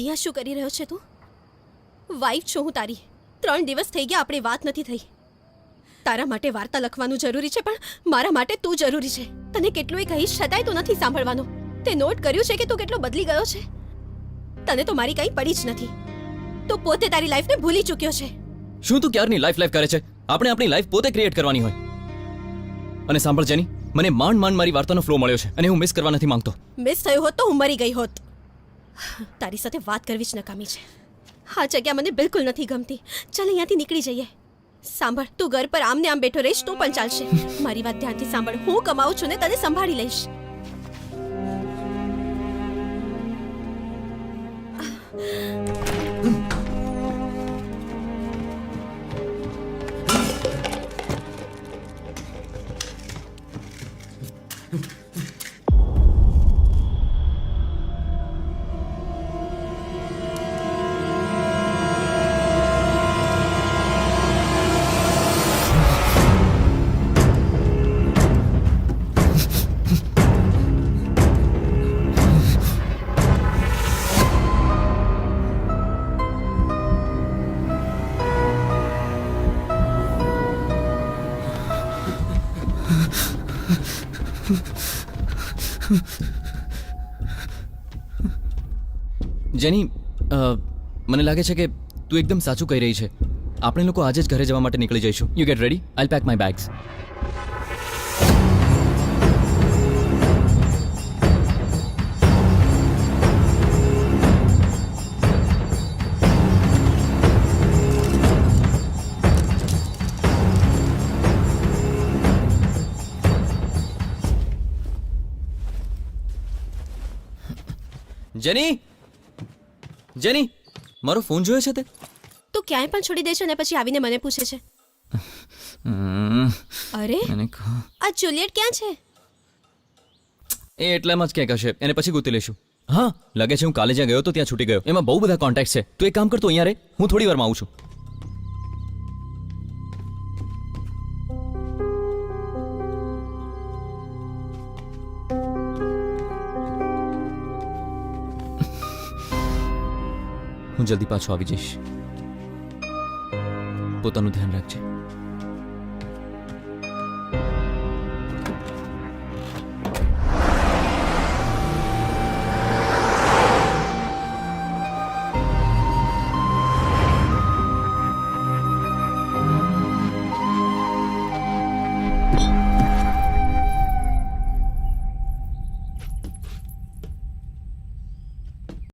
અહીંયા શું કરી રહ્યો છે તું? વાઈફ છું હું તારી. 3 દિવસ થઈ ગયા આપણી વાત નથી થઈ. તારા માટે વાર્તા લખવાનું જરૂરી છે, પણ મારા માટે તું જરૂરી છે. તને કેટલુંય કહીશ છતાંય તું નથી સાંભળવાનો. તે નોટ કર્યું છે કે તું કેટલો બદલી ગયો છે? તને તો મારી કંઈ પડી જ નથી. તું પોતે તારી લાઈફને ભૂલી ચૂક્યો છે. શું તું ક્યારની લાઈફ કરે છે? આપણે આપણી લાઈફ પોતે ક્રિએટ કરવાની હોય. અને સાંભળ જેની, મને માંડ મારી વાર્તાનો ફ્લો મળ્યો છે અને હું મિસ કરવા નથી માંગતો. મિસ થયું હોત તો હું મરી ગઈ હોત. તારી સાથે વાત કરવી જ નકામી છે. આ જગ્યા મને બિલકુલ નથી ગમતી. ચાલ અહીંયાથી નીકળી જઈએ. સાંભળ, તું ઘર પર આમને આમ બેઠો રહીશ તો પણ ચાલશે. મારી વાત ધ્યાનથી સાંભળ. હું કમાઉં છું ને તને સંભાળી લઈશ. જેની, મને લાગે છે કે તું એકદમ સાચું કહી રહી છે. આપણે લોકો આજે જ ઘરે જવા માટે નીકળી જઈશું. You get ready, I'll pack my bags. જેની, મારો ફોન જોયો છે તે? તું ક્યાંય પણ છોડી દે છે અને પછી આવીને મને પૂછે છે. અરે, આ જુલિયટ ક્યાં છે? એ એટલામાં જ ક્યાંક હશે. એને પછી ગોતી લઈશું. હા, લાગે છે હું કાલે જ્યાં ગયો તો ત્યાં છૂટી ગયો. એમાં બહુ બધા કોન્ટેક્ટ છે. તું એક કામ કર, તું અહીંયા રહે, હું થોડી વારમાં આવું છું. હું જલ્દી પાછો આવી જઈશ. પોતાનું ધ્યાન રાખજે.